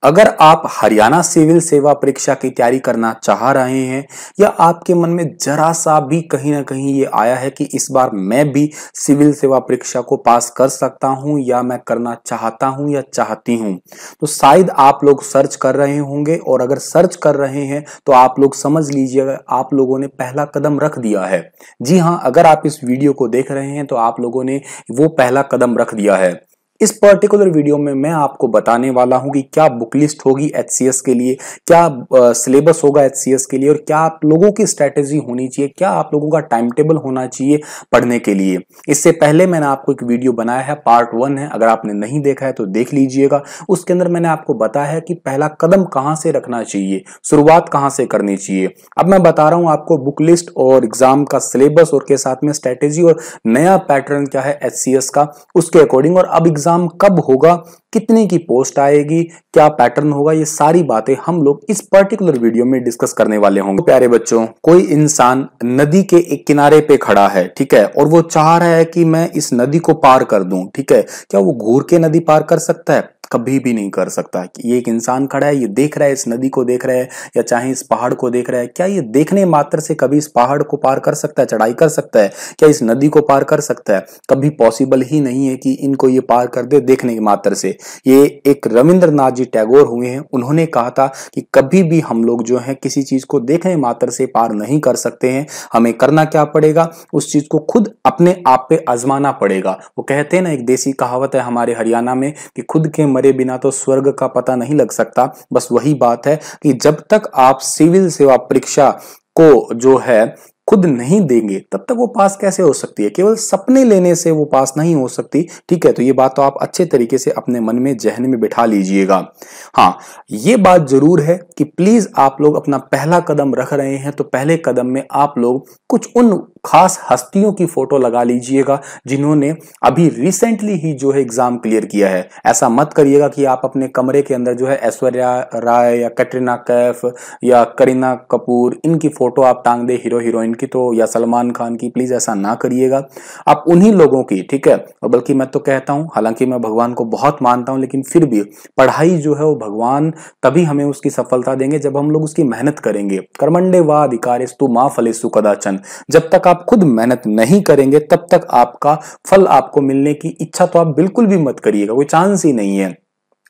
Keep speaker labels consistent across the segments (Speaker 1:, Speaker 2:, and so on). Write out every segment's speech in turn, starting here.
Speaker 1: अगर आप हरियाणा सिविल सेवा परीक्षा की तैयारी करना चाह रहे हैं या आपके मन में जरा सा भी कहीं ना कहीं ये आया है कि इस बार मैं भी सिविल सेवा परीक्षा को पास कर सकता हूं या मैं करना चाहता हूं या चाहती हूं, तो शायद आप लोग सर्च कर रहे होंगे। और अगर सर्च कर रहे हैं तो आप लोग समझ लीजिएगा आप लोगों ने पहला कदम रख दिया है। जी हाँ, अगर आप इस वीडियो को देख रहे हैं तो आप लोगों ने वो पहला कदम रख दिया है। इस पर्टिकुलर वीडियो में मैं आपको बताने वाला हूं कि क्या बुक लिस्ट होगी एचसीएस के लिए, क्या सिलेबस होगा एचसीएस के लिए, और क्या आप लोगों की स्ट्रेटेजी होनी चाहिए, क्या आप लोगों का टाइम टेबल होना चाहिए पढ़ने के लिए। इससे पहले मैंने आपको एक वीडियो बनाया है, पार्ट 1 है, अगर आपने नहीं देखा है तो देख लीजिएगा। उसके अंदर मैंने आपको बताया है कि पहला कदम कहां से रखना चाहिए, शुरुआत कहां से करनी चाहिए। अब मैं बता रहा हूं आपको बुक लिस्ट और एग्जाम का सिलेबस और के साथ में स्ट्रेटेजी और नया पैटर्न क्या है एचसीएस का, उसके अकॉर्डिंग। और अब एग्जाम कब होगा, कितने की पोस्ट आएगी, क्या पैटर्न होगा, ये सारी बातें हम लोग इस पर्टिकुलर वीडियो में डिस्कस करने वाले होंगे। प्यारे बच्चों, कोई इंसान नदी के एक किनारे पे खड़ा है, ठीक है, और वो चाह रहा है कि मैं इस नदी को पार कर दूं, ठीक है। क्या वो घूर के नदी पार कर सकता है? कभी भी नहीं कर सकता। ये एक इंसान खड़ा है, ये देख रहा है, इस नदी को देख रहा है या चाहे इस पहाड़ को देख रहा है, क्या ये देखने मात्र से कभी इस पहाड़ को पार कर सकता है, चढ़ाई कर सकता है? क्या इस नदी को पार कर सकता है? कभी पॉसिबल ही नहीं है कि इनको ये पार कर दे देखने के मात्र से। ये एक रविंद्रनाथ जी टैगोर हुए हैं, उन्होंने कहा था कि कभी भी हम लोग जो है किसी चीज को देखने मात्र से पार नहीं कर सकते हैं। हमें करना क्या पड़ेगा, उस चीज को खुद अपने आप पे आजमाना पड़ेगा। वो कहते हैं ना, एक देसी कहावत है हमारे हरियाणा में कि खुद के मरे बिना तो स्वर्ग का पता नहीं लग सकता। बस वही बात है कि जब तक आप सिविल सेवा परीक्षा को जो है खुद नहीं देंगे तब तक वो पास कैसे हो सकती है। केवल सपने लेने से वो पास नहीं हो सकती, ठीक है। तो ये बात तो आप अच्छे तरीके से अपने मन में, जहन में बिठा लीजिएगा। हाँ, ये बात जरूर है कि प्लीज आप लोग अपना पहला कदम रख रहे हैं तो पहले कदम में आप लोग कुछ उन खास हस्तियों की फोटो लगा लीजिएगा जिन्होंने अभी रिसेंटली ही जो है एग्जाम क्लियर किया है। ऐसा मत करिएगा कि आप अपने कमरे के अंदर जो है ऐश्वर्या राय या कैटरीना कैफ या करीना कपूर इनकी फोटो आप टांग दे, हीरो हीरोइन की तो, या सलमान खान की। प्लीज ऐसा ना करिएगा। आप उन्हीं लोगों की, ठीक है। और बल्कि मैं तो कहता हूं, हालांकि मैं भगवान को बहुत मानता हूं, लेकिन फिर भी पढ़ाई जो है वो भगवान तभी हमें उसकी सफलता देंगे जब हम लोग उसकी मेहनत करेंगे। कर्मण्य वा अधिकारिस्तु मा फलेषु कदाचन। जब तक आप खुद मेहनत नहीं करेंगे तब तक आपका फल आपको मिलने की इच्छा तो आप बिल्कुल भी मत करिएगा, कोई चांस ही नहीं है।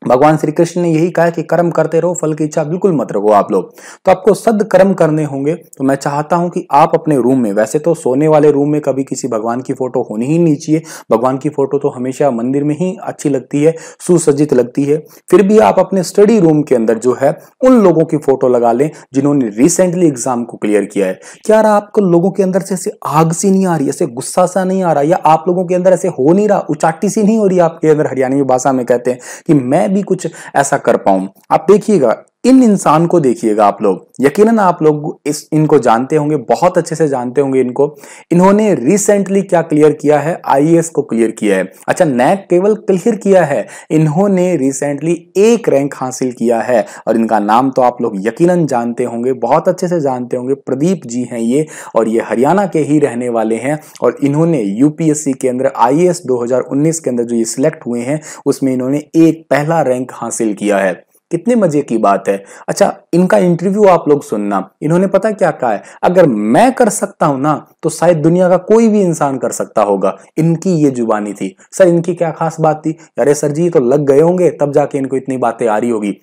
Speaker 1: भगवान श्री कृष्ण ने यही कहा कि कर्म करते रहो, फल की इच्छा बिल्कुल मत रखो आप लोग। तो आपको सद्कर्म करने होंगे। तो मैं चाहता हूं कि आप अपने रूम में, वैसे तो सोने वाले रूम में कभी किसी भगवान की फोटो होनी ही नहीं चाहिए। भगवान की फोटो तो हमेशा मंदिर में ही अच्छी लगती है, सुसज्जित लगती है। फिर भी आप अपने स्टडी रूम के अंदर जो है उन लोगों की फोटो लगा लें जिन्होंने रिसेंटली एग्जाम को क्लियर किया है। क्या रहा, आपको लोगों के अंदर से ऐसे आग सी नहीं आ रही, ऐसे गुस्सा सा नहीं आ रहा, या आप लोगों के अंदर ऐसे हो नहीं रहा, उचाटी सी नहीं हो रही आपके अंदर, हरियाणवी भाषा में कहते हैं कि मैं भी कुछ ऐसा कर पाऊं। आप देखिएगा, इन इंसान को देखिएगा आप लोग, यकीनन आप लोग इनको जानते होंगे, बहुत अच्छे से जानते होंगे इनको। इन्होंने रिसेंटली क्या क्लियर किया है, आईएएस को क्लियर किया है। अच्छा, नैक केवल क्लियर किया है, इन्होंने रिसेंटली 1 रैंक हासिल किया है। और इनका नाम तो आप लोग यकीनन जानते होंगे, बहुत अच्छे से जानते होंगे। प्रदीप जी हैं ये, और ये हरियाणा के ही रहने वाले हैं। और इन्होंने यूपीएससी के अंदर आईएएस 2019 के अंदर जो ये सिलेक्ट हुए हैं उसमें इन्होंने एक पहला रैंक हासिल किया है। कितने मजे की बात है। अच्छा, इनका इंटरव्यू आप लोग सुनना, इन्होंने पता क्या कहा है, अगर मैं कर सकता हूं ना तो शायद दुनिया का कोई भी इंसान कर सकता होगा। इनकी ये जुबानी थी। सर, इनकी क्या खास बात थी? अरे सर जी, तो लग गए होंगे तब जाके इनको इतनी बातें आ रही होगी।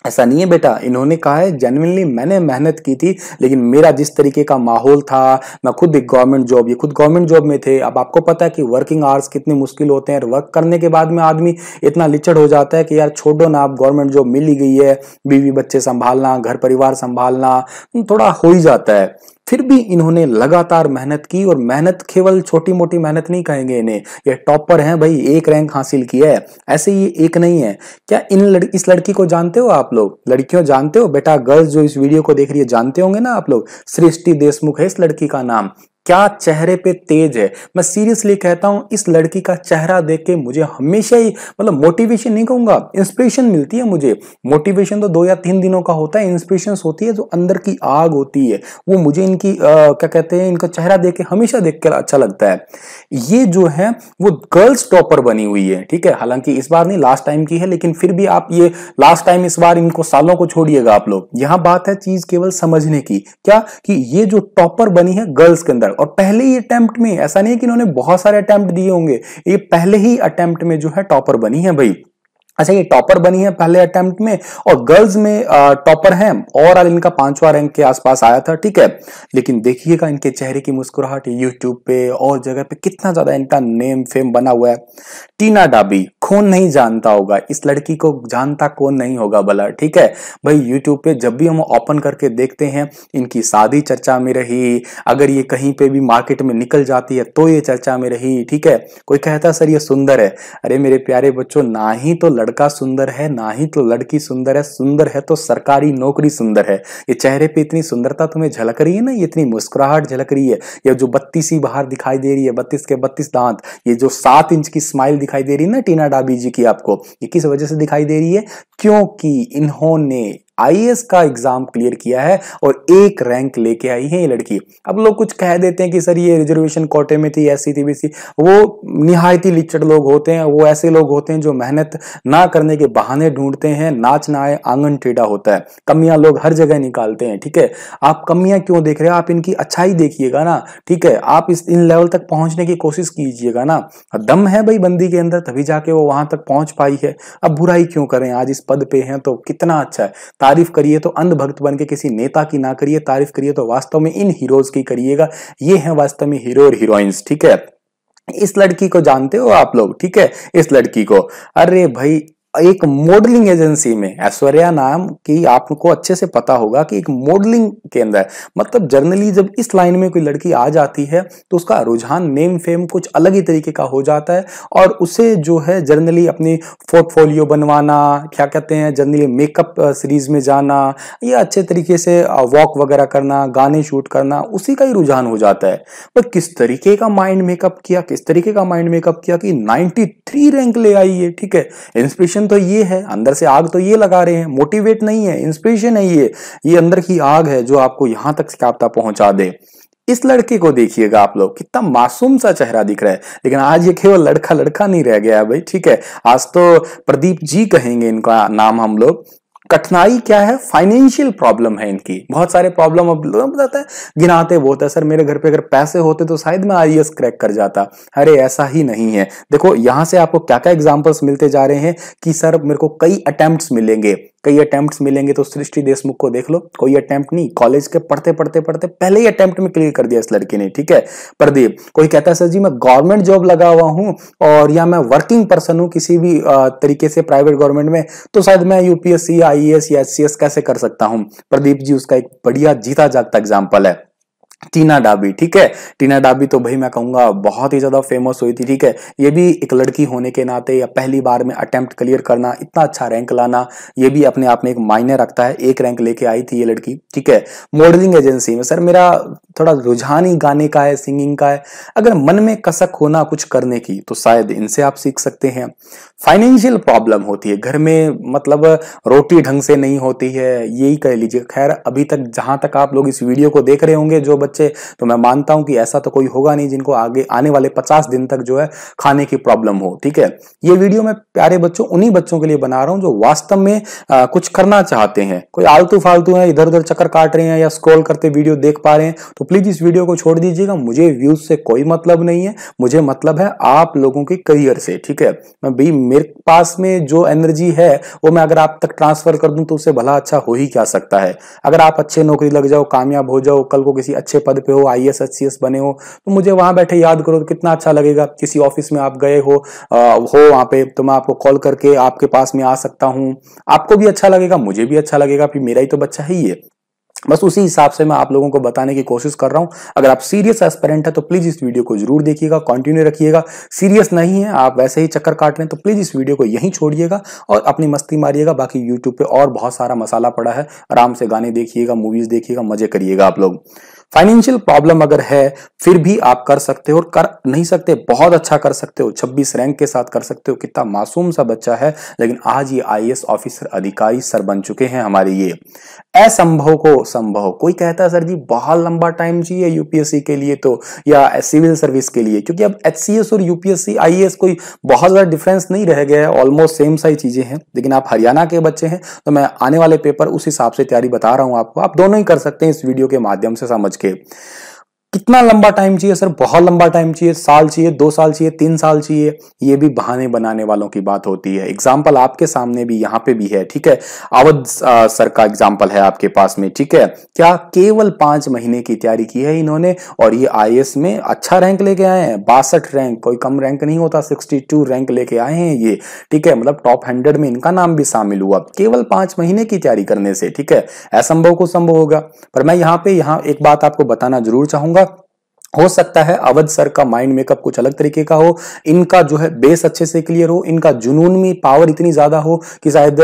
Speaker 1: ऐसा नहीं है बेटा, इन्होंने कहा है जेन्युइनली मैंने मेहनत की थी, लेकिन मेरा जिस तरीके का माहौल था, मैं खुद एक गवर्नमेंट जॉब, ये खुद गवर्नमेंट जॉब में थे। अब आपको पता है कि वर्किंग आवर्स कितने मुश्किल होते हैं। वर्क करने के बाद में आदमी इतना लिचड़ हो जाता है कि यार छोड़ो ना, आप गवर्नमेंट जॉब मिल ही गई है, बीवी बच्चे संभालना, घर परिवार संभालना थोड़ा हो ही जाता है। फिर भी इन्होंने लगातार मेहनत की, और मेहनत केवल छोटी मोटी मेहनत नहीं कहेंगे इन्हें, ये टॉपर हैं भाई, 1 रैंक हासिल किया है। ऐसे ये एक नहीं है। क्या इस लड़की को जानते हो आप लोग? लड़कियों जानते हो बेटा, गर्ल्स जो इस वीडियो को देख रही है जानते होंगे ना आप लोग, सृष्टि देशमुख है इस लड़की का नाम। क्या चेहरे पे तेज है। मैं सीरियसली कहता हूं, इस लड़की का चेहरा देख के मुझे हमेशा ही मतलब मोटिवेशन नहीं कहूंगा, इंस्पिरेशन मिलती है मुझे। मोटिवेशन तो 2 या 3 दिनों का होता है, इंस्पिरेशन होती है जो अंदर की आग होती है, वो मुझे इनकी क्या कहते हैं, इनका चेहरा देख के हमेशा देख कर अच्छा लगता है। ये जो है वो गर्ल्स टॉपर बनी हुई है, ठीक है। हालांकि इस बार नहीं, लास्ट टाइम की है, लेकिन फिर भी आप ये लास्ट टाइम, इस बार इनको सालों को छोड़िएगा आप लोग। यहां बात है चीज केवल समझने की, क्या कि ये जो टॉपर बनी है गर्ल्स के अंदर, और पहले ही अटेम्प्ट में, ऐसा नहीं है कि इन्होंने बहुत सारे अटेम्प्ट दिए होंगे, ये पहले ही अटेम्प्ट में जो है टॉपर बनी है भाई। अच्छा, ये टॉपर बनी है पहले अटेम्प्ट में, और गर्ल्स में टॉपर है, ओवरऑल इनका 5वां रैंक के आसपास आया था, ठीक है। लेकिन देखिएगा इनके चेहरे की मुस्कुराहट, यूट्यूब पे और जगह पे कितना ज्यादा इनका नेम फेम बना हुआ है। टीना डाबी, कौन नहीं जानता होगा इस लड़की को, जानता कौन नहीं होगा भला, ठीक है भाई। यूट्यूब पे जब भी हम ओपन करके देखते हैं, इनकी शादी चर्चा में रही, अगर ये कहीं पे भी मार्केट में निकल जाती है तो ये चर्चा में रही, ठीक है। कोई कहता सर ये सुंदर है, अरे मेरे प्यारे बच्चों, ना ही तो लड़का सुंदर है, ना ही तो लड़की सुंदर है, सुंदर है तो सरकारी नौकरी सुंदर है। ये चेहरे पे इतनी सुंदरता तुम्हें झलक रही है ना, ये इतनी मुस्कुराहट झलक रही है, ये जो 32 ही बाहर दिखाई दे रही है, 32 के 32 दांत, ये जो 7 इंच की स्माइल दिखाई दे रही है ना टीना डाबी जी की आपको, ये किस वजह से दिखाई दे रही है, क्योंकि इन्होंने आईएएस का एग्जाम क्लियर किया है और 1 रैंक लेके आई है ये लड़की। अब लोग कुछ कह देते हैं कि सर ये रिजर्वेशन कोटे में थी, एससी थी, बीसी, वो निहायती लिचड़ लोग होते हैं, वो ऐसे लोग होते हैं जो मेहनत ना करने के बहाने ढूंढते हैं, नाच ना आए आंगन टेढ़ा होता है, कमियां लोग हर जगह निकालते हैं, ठीक है। आप कमियां क्यों देख रहे हो, आप इनकी अच्छाई देखिएगा ना, ठीक है। आप इन लेवल तक पहुंचने की कोशिश कीजिएगा ना, दम है भाई बंदी के अंदर, तभी जाके वो वहां तक पहुंच पाई है। अब बुराई क्यों करें, आज इस पद पे हैं तो कितना अच्छा है। तारीफ करिए तो अंधभक्त बन के किसी नेता की ना करिए, तारीफ करिए तो वास्तव में इन हीरोज की करिएगा। ये हैं वास्तव में हीरो और हीरोइंस, ठीक है। इस लड़की को जानते हो आप लोग, ठीक है, इस लड़की को, अरे भाई एक मॉडलिंग एजेंसी में, ऐश्वर्या नाम की, आपको अच्छे से पता होगा कि एक मॉडलिंग के अंदर, मतलब जनरली जब इस लाइन में कोई लड़की आ जाती है तो उसका रुझान नेम फेम कुछ अलग ही तरीके का हो जाता है, और उसे जो है जनरली अपनी पोर्टफोलियो बनवाना, क्या कहते हैं, जनरली मेकअप सीरीज में जाना, या अच्छे तरीके से वॉक वगैरह करना, गाने शूट करना, उसी का ही रुझान हो जाता है। पर किस तरीके का माइंड मेकअप किया, किस तरीके का माइंड मेकअप किया कि 93 रैंक ले आई है, ठीक है। इंस्पिरेशन तो ये है, अंदर से आग तो ये लगा रहे हैं, मोटिवेट नहीं है, इंस्पिरेशन है ये अंदर की आग है जो आपको यहां तक क्या पहुंचा दे। इस लड़के को देखिएगा आप लोग, कितना मासूम सा चेहरा दिख रहा है, लेकिन आज ये केवल लड़का लड़का नहीं रह गया है भाई, ठीक है। आज तो प्रदीप जी कहेंगे इनका नाम हम लोग। कठिनाई क्या है, फाइनेंशियल प्रॉब्लम है इनकी, बहुत सारे प्रॉब्लम। अब लोग बताते हैं, गिनाते बहुत है, सर मेरे घर पे अगर पैसे होते तो शायद मैं आईएएस क्रैक कर जाता। अरे ऐसा ही नहीं है। देखो यहां से आपको क्या क्या एग्जांपल्स मिलते जा रहे हैं कि सर मेरे को कई अटेम्प्ट्स मिलेंगे, कई अटेम्प्ट्स मिलेंगे। तो सृष्टि देशमुख को देख लो, कोई अटेम्प्ट नहीं, कॉलेज के पढ़ते पढ़ते पढ़ते पहले ही अटेम्प्ट में क्लियर कर दिया इस लड़की ने, ठीक है। प्रदीप, कोई कहता है सर जी मैं गवर्नमेंट जॉब लगा हुआ हूं, और या मैं वर्किंग पर्सन हूं किसी भी तरीके से प्राइवेट गवर्नमेंट में, तो शायद मैं यूपीएससी, आईएएस या एचसीएस कैसे कर सकता हूं। प्रदीप जी उसका एक बढ़िया जीता जागता एग्जाम्पल है। टीना डाबी, ठीक है, टीना डाबी तो भाई मैं कहूंगा बहुत ही ज्यादा फेमस हुई थी, ठीक है। ये भी एक लड़की होने के नाते, या पहली बार में अटेम्प्ट क्लियर करना, इतना अच्छा रैंक लाना, ये भी अपने आप में एक मायने रखता है। 1 रैंक लेके आई थी ये लड़की, ठीक है। मॉडलिंग एजेंसी में, सर मेरा थोड़ा रुझान ही गाने का है, सिंगिंग का है, अगर मन में कसक होना कुछ करने की तो शायद इनसे आप सीख सकते हैं। फाइनेंशियल प्रॉब्लम होती है घर में, मतलब रोटी ढंग से नहीं होती है, यही कह लीजिए। खैर अभी तक जहां तक आप लोग इस वीडियो को देख रहे होंगे जो बच्चे, तो मैं मानता हूं कि ऐसा तो कोई होगा नहीं जिनको आगे आने वाले 50 दिन तक जो है खाने की प्रॉब्लम हो, ठीक है। ये वीडियो मैं प्यारे बच्चों, उन्हीं बच्चों के लिए बना रहा हूं जो वास्तव में कुछ करना चाहते हैं। कोई आलतू फालतू है, इधर उधर चक्कर काट रहे हैं या स्क्रॉल करते वीडियो देख पा रहे हैं, तो प्लीज इस वीडियो को छोड़ दीजिएगा। मुझे व्यूज से कोई मतलब नहीं है, मुझे मतलब है आप लोगों के करियर से, ठीक है। मैं भाई मेरे पास में जो एनर्जी है वो मैं अगर आप तक ट्रांसफर कर दूं तो उससे भला अच्छा हो ही क्या सकता है। अगर आप अच्छे नौकरी लग जाओ, कामयाब हो जाओ, कल को किसी अच्छे पद पे हो, आईएएस एचसीएस बने हो, तो मुझे वहां बैठे याद करो तो कितना अच्छा लगेगा। किसी ऑफिस में आप गए हो वहां पे, तो मैं आपको कॉल करके आपके पास में आ सकता हूं, आपको भी अच्छा लगेगा, मुझे भी अच्छा लगेगा, फिर मेरा ही तो बच्चा है ये। बस उसी हिसाब से मैं आप लोगों को बताने की कोशिश कर रहा हूं। अगर आप सीरियस एस्पिरेंट है तो प्लीज इस वीडियो को जरूर देखिएगा, कंटिन्यू रखिएगा। सीरियस नहीं है, आप वैसे ही चक्कर काट रहे हैं, तो प्लीज इस वीडियो को यहीं छोड़िएगा और अपनी मस्ती मारिएगा। बाकी यूट्यूब पे और बहुत सारा मसाला पड़ा है, आराम से गाने देखिएगा, मूवीज देखिएगा, मजे करिएगा आप लोग। फाइनेंशियल प्रॉब्लम अगर है फिर भी आप कर सकते हो, और कर नहीं सकते बहुत अच्छा कर सकते हो, 26 रैंक के साथ कर सकते हो। कितना मासूम सा बच्चा है, लेकिन आज ये आईएएस ऑफिसर अधिकारी सर बन चुके हैं हमारे। ये असंभव को संभव। कोई कहता है सर जी बहुत लंबा टाइम चाहिए यूपीएससी के लिए तो, या सिविल सर्विस के लिए, क्योंकि अब एचसीएस और यूपीएससी आईएएस कोई बहुत ज्यादा डिफरेंस नहीं रह गया है, ऑलमोस्ट सेम सा ही चीजें हैं। लेकिन आप हरियाणा के बच्चे हैं तो मैं आने वाले पेपर उस हिसाब से तैयारी बता रहा हूं आपको, आप दोनों ही कर सकते हैं इस वीडियो के माध्यम से समझ के। कितना लंबा टाइम चाहिए सर? बहुत लंबा टाइम चाहिए, साल चाहिए, 2 साल चाहिए, 3 साल चाहिए, ये भी बहाने बनाने वालों की बात होती है। एग्जाम्पल आपके सामने भी यहाँ पे भी है, ठीक है। अवध सर का एग्जाम्पल है आपके पास में, ठीक है। क्या केवल 5 महीने की तैयारी की है इन्होंने और ये आईएएस में अच्छा रैंक लेके आए हैं, 62 रैंक, कोई कम रैंक नहीं होता, 62 रैंक लेके आए हैं ये, ठीक है। मतलब टॉप 100 में इनका नाम भी शामिल हुआ केवल 5 महीने की तैयारी करने से, ठीक है। असंभव को संभव होगा। पर मैं यहाँ एक बात आपको बताना जरूर चाहूंगा, हो सकता है अवध सर का माइंड मेकअप कुछ अलग तरीके का हो, इनका जो है बेस अच्छे से क्लियर हो, इनका जुनून में पावर इतनी ज्यादा हो कि शायद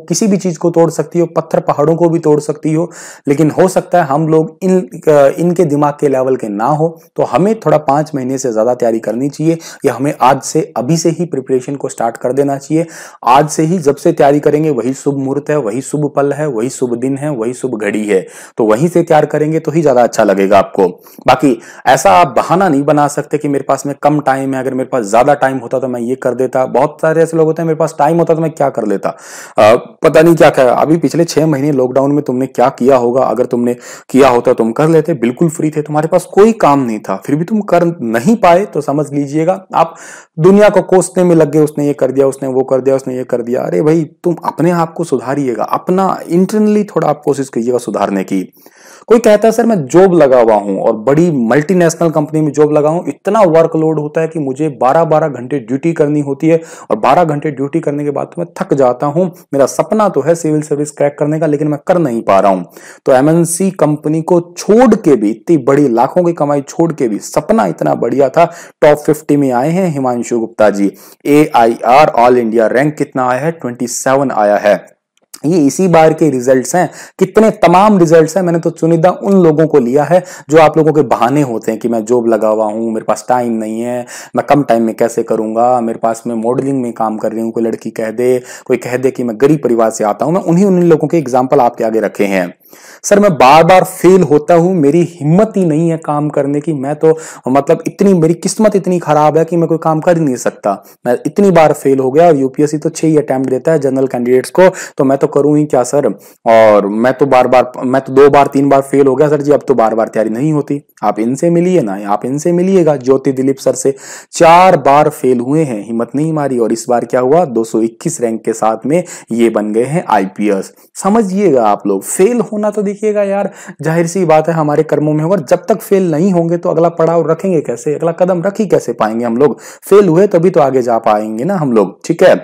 Speaker 1: किसी भी चीज को तोड़ सकती हो, पत्थर पहाड़ों को भी तोड़ सकती हो। लेकिन हो सकता है हम लोग इनके दिमाग के लेवल के ना हो, तो हमें थोड़ा 5 महीने से ज्यादा तैयारी करनी चाहिए, या हमें आज से अभी से ही प्रिपरेशन को स्टार्ट कर देना चाहिए। आज से ही जब से तैयारी करेंगे वही शुभ मुहूर्त है, वही शुभ पल है, वही शुभ दिन है, वही शुभ घड़ी है, तो वहीं से तैयार करेंगे तो ही ज्यादा अच्छा लगेगा आपको। बाकी ऐसा आप बहाना नहीं बना सकते कि मेरे पास में कम टाइम है, अगर मेरे पास ज्यादा टाइम होता तो मैं ये कर देता। बहुत सारे ऐसे लोग होते हैं मेरे पास टाइम होता तो मैं क्या कर लेता, पता नहीं क्या क्या। अभी पिछले 6 महीने लॉकडाउन में तुमने क्या किया होगा, अगर तुमने किया होता तुम कर लेते, बिल्कुल फ्री थे, तुम्हारे पास कोई काम नहीं था, फिर भी तुम कर नहीं पाए, तो समझ लीजिएगा आप दुनिया को कोसने में लग गए, उसने ये कर दिया, उसने वो कर दिया, उसने ये कर दिया। अरे भाई तुम अपने आप को सुधारिएगा, अपना इंटरनली थोड़ा आप कोशिश कीजिएगा सुधारने की। कोई कहता है सर मैं जॉब लगा हुआ हूं और बड़ी मल्टीनेशनल कंपनी में जॉब लगा हूं, इतना वर्कलोड होता है कि मुझे 12-12 घंटे ड्यूटी करनी होती है, और 12 घंटे ड्यूटी करने के बाद तो मैं थक जाता हूं। मेरा सपना तो है सिविल सर्विस क्रैक करने का, लेकिन मैं कर नहीं पा रहा हूं। तो एमएनसी कंपनी को छोड़ के भी, इतनी बड़ी लाखों की कमाई छोड़ के भी सपना इतना बढ़िया था, टॉप 50 में आए हैं Himanshu Gupta ji. AIR all India rank कितना आया है? 27 आया है। ये इसी बार के रिजल्ट्स हैं। कितने तमाम रिजल्ट्स हैं, मैंने तो चुनिंदा उन लोगों को लिया है जो आप लोगों के बहाने होते हैं कि मैं जॉब लगा हुआ हूं, मेरे पास टाइम नहीं है, मैं कम टाइम में कैसे करूंगा, मेरे पास में मॉडलिंग में काम कर रही हूं, कोई लड़की कह दे, कोई कह दे कि मैं गरीब परिवार से आता हूं। मैं उन्हीं लोगों के एग्जाम्पल आपके आगे रखे हैं। सर मैं बार बार फेल होता हूं, मेरी हिम्मत ही नहीं है काम करने की, मैं तो मतलब इतनी मेरी किस्मत इतनी खराब है कि मैं कोई काम कर ही नहीं सकता, मैं इतनी बार फेल हो गया। और यूपीएससी तो 6 ही अटेम्प्ट देता है जनरल कैंडिडेट्स को, तो मैं तो करूं ही क्या सर। और मैं तो 2 बार 3 बार फेल हो गया सर जी, अब तो बार बार तैयारी नहीं होती। आप इनसे मिलिए ना, आप इनसे मिलिएगा ज्योति दिलीप सर से, 4 बार फेल हुए हैं, हिम्मत नहीं मारी, और इस बार क्या हुआ, 221 रैंक के साथ में ये बन गए हैं आईपीएस। समझिएगा आप लोग, फेल होना तो देखिएगा यार जाहिर सी बात है हमारे कर्मों में होगा, जब तक फेल नहीं होंगे तो अगला पड़ाव रखेंगे कैसे, अगला कदम रख ही कैसे पाएंगे हम लोग। फेल हुए तभी तो आगे जा पाएंगे ना हम लोग, ठीक है।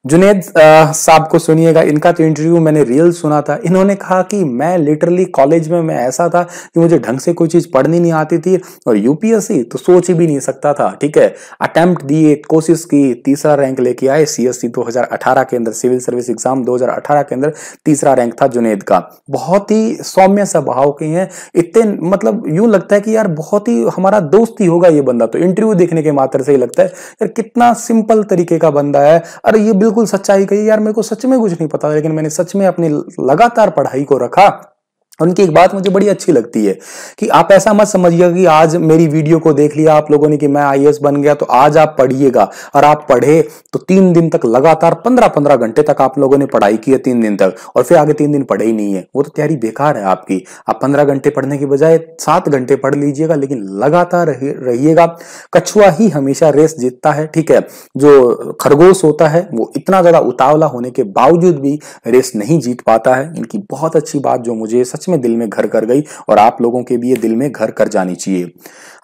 Speaker 1: जुनेद साहब को सुनिएगा, इनका तो इंटरव्यू मैंने रियल सुना था। इन्होंने कहा कि मैं लिटरली कॉलेज में मैं ऐसा था कि मुझे ढंग से कोई चीज पढ़नी नहीं आती थी, और यूपीएससी तो सोच ही भी नहीं सकता था, ठीक है। अटेम्प्ट दिए, कोशिश की, तीसरा रैंक लेके आए। सीएससी 2018 के अंदर, सिविल सर्विस एग्जाम 2018 के अंदर तीसरा रैंक था जुनेद का। बहुत ही सौम्य स्वभाव के हैं, इतने मतलब यूं लगता है कि यार बहुत ही हमारा दोस्त ही होगा ये बंदा, तो इंटरव्यू देखने के मात्र से ही लगता है यार कितना सिंपल तरीके का बंदा है। अरे ये बिल्कुल सच्चाई कही यार, मेरे को सच में कुछ नहीं पता, लेकिन मैंने सच में अपनी लगातार पढ़ाई को रखा। उनकी एक बात मुझे बड़ी अच्छी लगती है कि आप ऐसा मत समझिएगा कि आज मेरी वीडियो को देख लिया आप लोगों ने कि मैं आईएएस बन गया तो आज आप पढ़िएगा, और आप पढ़े तो 3 दिन तक लगातार 15-15 घंटे तक आप लोगों ने पढ़ाई की है 3 दिन तक, और फिर आगे 3 दिन पढ़े ही नहीं है, वो तो तैयारी बेकार है आपकी। आप 15 घंटे पढ़ने की बजाय 7 घंटे पढ़ लीजिएगा, लेकिन लगातार रहिएगा। कछुआ ही हमेशा रेस जीतता है, ठीक है। जो खरगोश होता है वो इतना ज्यादा उतावला होने के बावजूद भी रेस नहीं जीत पाता है। इनकी बहुत अच्छी बात जो मुझे सच में दिल में घर कर गई, और आप लोगों के भी ये दिल में घर कर जानी चाहिए।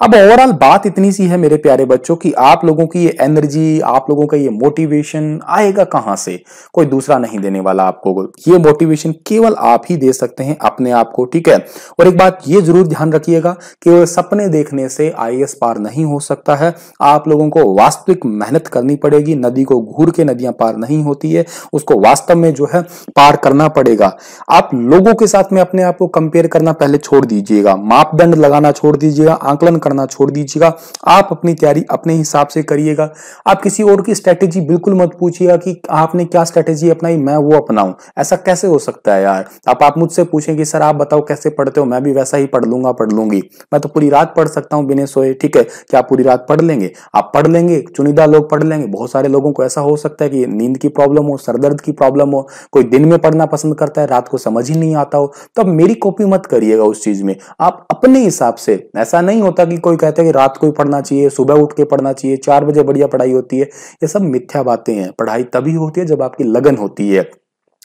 Speaker 1: अब ओवरऑल बात इतनी सी है मेरे प्यारे बच्चों की आप लोगों की ये एनर्जी, आप लोगों का ये मोटिवेशन आएगा कहां से? कोई दूसरा नहीं देने वाला आपको, ये मोटिवेशन केवल आप ही दे सकते हैं अपने आप को, ठीक है। और एक बात ये जरूर ध्यान रखिएगा कि सपने देखने से आईएएस पार नहीं हो सकता है, आप लोगों को वास्तविक मेहनत करनी पड़ेगी। नदी को घूर के नदियां पार नहीं होती है, उसको वास्तव में जो है पार करना पड़ेगा। आप लोगों के साथ में अपने आप आप को कंपेयर करना पहले छोड़ दीजिएगा, मापदंड लगाना छोड़ दीजिएगा, आंकलन करना छोड़ दीजिएगा। आप अपनी तैयारी अपने हिसाब से करिएगा। आप किसी और की स्ट्रेटेजी बिल्कुल मत पूछिएगा कि आपने क्या स्ट्रेटेजी अपनाई मैं वो अपनाऊं, ऐसा कैसे हो सकता है यार। आप मुझसे पूछें कि सर आप बताओ कैसे पढ़ते हो, मैं भी वैसा ही पढ़ लूंगा, पढ़ लूंगी। मैं तो पूरी रात पढ़ सकता हूं बिना सोए, ठीक है। क्या आप पूरी रात पढ़ लेंगे? आप पढ़ लेंगे, चुनिंदा लोग पढ़ लेंगे। बहुत सारे लोगों को ऐसा हो सकता है कि नींद की प्रॉब्लम हो, सरदर्द की प्रॉब्लम हो, कोई दिन में पढ़ना पसंद करता है, रात को समझ ही नहीं आता हो। तो अब मेरी कॉपी मत करिएगा उस चीज में, आप अपने हिसाब से। ऐसा नहीं होता कि कोई कहता है कि रात को ही पढ़ना चाहिए, सुबह उठ के पढ़ना चाहिए, 4 बजे बढ़िया पढ़ाई होती है। ये सब मिथ्या बातें हैं। पढ़ाई तभी होती है जब आपकी लगन होती है।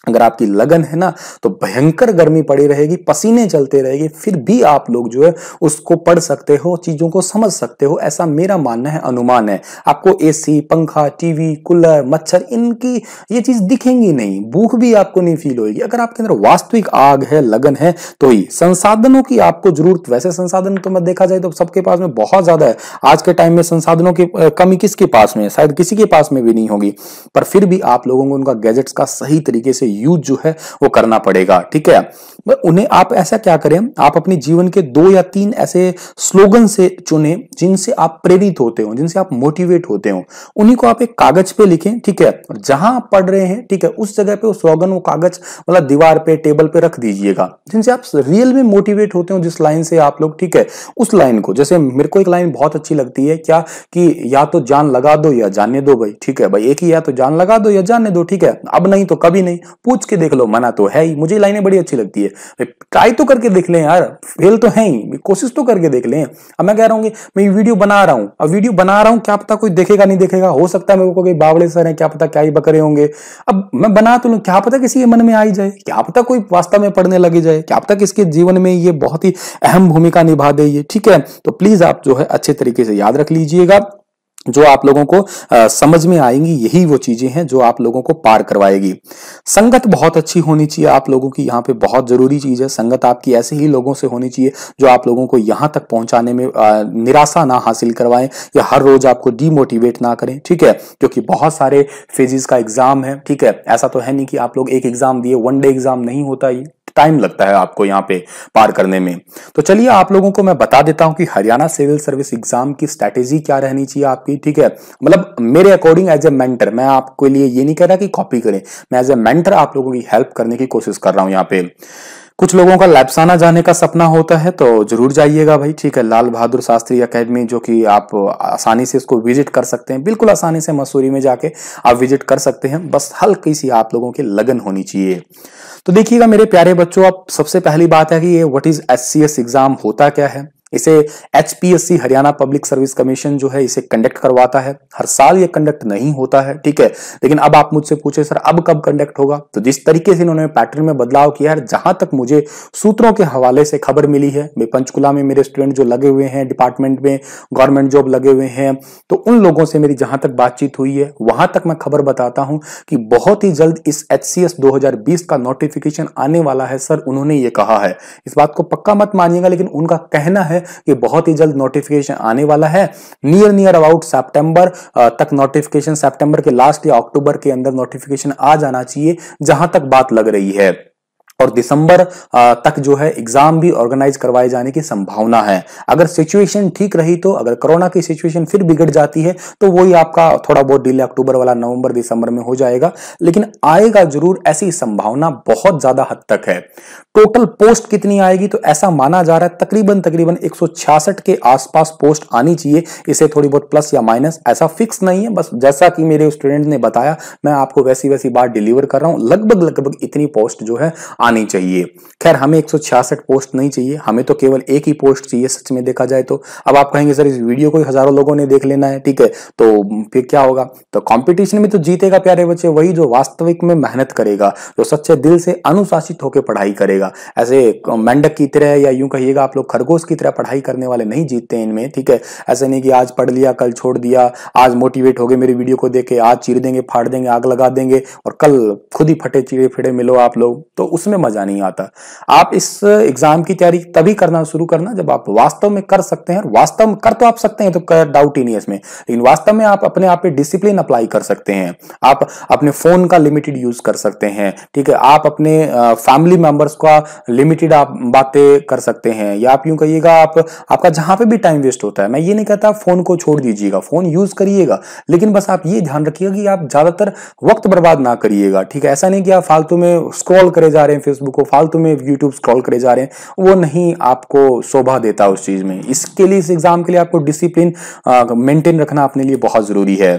Speaker 1: अगर आपकी लगन है ना तो भयंकर गर्मी पड़ी रहेगी, पसीने चलते रहेंगे, फिर भी आप लोग जो है उसको पढ़ सकते हो, चीजों को समझ सकते हो। ऐसा मेरा मानना है, अनुमान है। आपको एसी, पंखा, टीवी, कूलर, मच्छर, इनकी ये चीज दिखेंगी नहीं, भूख भी आपको नहीं फील होगी। अगर आपके अंदर वास्तविक आग है, लगन है, तो ही संसाधनों की आपको जरूरत। वैसे संसाधन तो मैं देखा जाए तो सबके पास में बहुत ज्यादा है। आज के टाइम में संसाधनों की कमी किसके पास में है? शायद किसी के पास में भी नहीं होगी। पर फिर भी आप लोगों को उनका गैजेट्स का सही तरीके से यूज जो है वो करना पड़ेगा, ठीक है। उन्हें आप ऐसा क्या करें, आप अपने जीवन के 2 या 3 ऐसे स्लोगन से चुने जिनसे आप प्रेरित होते हो, जिनसे आप मोटिवेट होते हो। उन्हीं को आप एक कागज पे लिखें, ठीक है। और जहां आप पढ़ रहे हैं, ठीक है, उस जगह पे वो स्लोगन, वो कागज मतलब दीवार पे, टेबल पे रख दीजिएगा, जिनसे आप रियल में मोटिवेट होते हो। जिस लाइन से आप लोग, ठीक है, उस लाइन को, जैसे मेरे को एक लाइन बहुत अच्छी लगती है, क्या कि या तो जान लगा दो या जाने दो भाई, ठीक है भाई। एक ही, या तो जान लगा दो या जाने दो, ठीक है। अब नहीं तो कभी नहीं, पूछ के देख लो, मना तो है ही। मुझे लाइनें बड़ी अच्छी लगती है। ट्राई तो करके देख लें यार, फेल तो है ही, कोशिश तो करके देख लें। अब मैं कह रहा हूँ कि मैं वीडियो बना रहा हूँ, अब वीडियो बना रहा हूँ, क्या पता कोई देखेगा नहीं देखेगा, हो सकता है मेरे को कोई बावड़े सर है, क्या पता क्या ही बकरे होंगे। अब मैं बना तो लूं, क्या पता किसी के मन में आ ही जाए, क्या पता कोई वास्तव में पढ़ने लगी जाए, क्या पता किसके जीवन में ये बहुत ही अहम भूमिका निभा दे ये, ठीक है। तो प्लीज आप जो है अच्छे तरीके से याद रख लीजिएगा। जो आप लोगों को समझ में आएंगी, यही वो चीजें हैं जो आप लोगों को पार करवाएगी। संगत बहुत अच्छी होनी चाहिए आप लोगों की, यहाँ पे बहुत जरूरी चीज है। संगत आपकी ऐसे ही लोगों से होनी चाहिए जो आप लोगों को यहाँ तक पहुंचाने में निराशा ना हासिल करवाएं या हर रोज आपको डीमोटिवेट ना करें, ठीक है। क्योंकि बहुत सारे फेजेस का एग्जाम है, ठीक है। ऐसा तो है नहीं कि आप लोग एक एग्जाम दिए, 1 डे एग्जाम नहीं होता, ये टाइम लगता है आपको यहाँ पे पार करने में। तो चलिए आप लोगों को मैं बता देता हूं कि हरियाणा सिविल सर्विस एग्जाम की स्ट्रैटेजी क्या रहनी चाहिए आपकी, ठीक है। मतलब मेरे अकॉर्डिंग एज ए मेंटर, मैं आपके लिए ये नहीं कह रहा कि कॉपी करें, मैं एज ए मेंटर आप लोगों की हेल्प करने की कोशिश कर रहा हूं यहाँ पे। कुछ लोगों का लैप्साना जाने का सपना होता है तो जरूर जाइएगा भाई, ठीक है। लाल बहादुर शास्त्री एकेडमी, जो कि आप आसानी से इसको विजिट कर सकते हैं, बिल्कुल आसानी से मसूरी में जाके आप विजिट कर सकते हैं। बस हल्की सी आप लोगों की लगन होनी चाहिए। तो देखिएगा मेरे प्यारे बच्चों, अब सबसे पहली बात है कि ये व्हाट इज एचसीएस एग्जाम होता क्या है। इसे HPSC Haryana public service commission जो है इसे कंडक्ट करवाता है। हर साल ये कंडक्ट नहीं होता है, ठीक है। लेकिन अब आप मुझसे पूछे सर अब कब कंडक्ट होगा, तो जिस तरीके से इन्होंने पैटर्न में बदलाव किया है, जहां तक मुझे सूत्रों के हवाले से खबर मिली है, पंचकुला में मेरे स्टूडेंट जो लगे हुए हैं डिपार्टमेंट में, गवर्नमेंट जॉब लगे हुए हैं, तो उन लोगों से मेरी जहां तक बातचीत हुई है, वहां तक मैं खबर बताता हूं कि बहुत ही जल्द इस एचसीएस 2020 का नोटिफिकेशन आने वाला है। सर उन्होंने ये कहा है, इस बात को पक्का मत मानिएगा, लेकिन उनका कहना है कि बहुत ही जल्द नोटिफिकेशन आने वाला है। नियर अबाउट सितंबर तक नोटिफिकेशन, सितंबर के लास्ट या अक्टूबर के अंदर नोटिफिकेशन आ जाना चाहिए, जहां तक बात लग रही है। और दिसंबर तक जो है एग्जाम भी ऑर्गेनाइज करवाए जाने की संभावना है। अगर सिचुएशन ठीक रही तो, अगर कोरोना की सिचुएशन फिर बिगड़ जाती है तो वही आपका थोड़ा बहुत डिले अक्टूबर वाला नवंबर दिसंबर में हो जाएगा, लेकिन आएगा जरूर, ऐसी संभावना बहुत ज्यादा हद तक है। टोटल पोस्ट कितनी आएगी, तो ऐसा माना जा रहा है तकरीबन 166 के आसपास पोस्ट आनी चाहिए। इसे थोड़ी बहुत प्लस या माइनस, ऐसा फिक्स नहीं है, बस जैसा कि मेरे स्टूडेंट ने बताया मैं आपको वैसी वैसी बात डिलीवर कर रहा हूं। लगभग इतनी पोस्ट जो है आनी चाहिए। खैर हमें 166 पोस्ट नहीं चाहिए, हमें तो केवल एक ही पोस्ट चाहिए सच में देखा जाए तो। अब आप कहेंगे सर इस वीडियो को हजारों लोगों ने देख लेना है, ठीक है, तो फिर क्या होगा। तो कंपटीशन में तो जीतेगा प्यारे बच्चे वही जो वास्तविक में मेहनत करेगा, जो सच्चे दिल से अनुशासित होकर पढ़ाई करेगा। ऐसे मेंढक की तरह या यूं कहिएगा आप लोग खरगोश की तरह पढ़ाई करने वाले नहीं जीतते इनमें, ठीक है। ऐसे नहीं कि आज पढ़ लिया कल छोड़ दिया, आज मोटिवेट हो गए मेरी वीडियो को देख के, आज चीर देंगे फाड़ देंगे आग लगा देंगे और कल खुद ही फटे चिड़े फिड़े मिलो आप लोग, तो उसमें में मजा नहीं आता। आप इस एग्जाम की तैयारी तभी करना शुरू करना जब आप वास्तव में कर सकते हैं, वास्तव में कर तो आप सकते हैं, तो डाउट ही नहीं है इसमें, लेकिन वास्तव में आप अपने आप पे डिसिप्लिन अप्लाई कर सकते हैं। आप अपने फोन का लिमिटेड यूज कर सकते हैं, ठीक है, आप अपने फैमिली मेंबर्स का लिमिटेड आप बातें कर सकते हैं, या आप यूं कहिएगा आप आपका जहां पे भी टाइम वेस्ट होता है, मैं ये नहीं कहता फोन को छोड़ दीजिएगा, फोन यूज करिएगा, लेकिन बस आप ये ध्यान रखिएगा कि आप ज्यादातर वक्त बर्बाद ना करिएगा, ठीक है। ऐसा नहीं कि आप फालतू में स्क्रॉल करे जा रहे हैं फेसबुक को, फालतू में यूट्यूब स्क्रॉल करे जा रहे हैं, वो नहीं आपको शोभा देता उस चीज में। इसके लिए, इस एग्जाम के लिए आपको डिसिप्लिन मेंटेन रखना अपने लिए बहुत जरूरी है।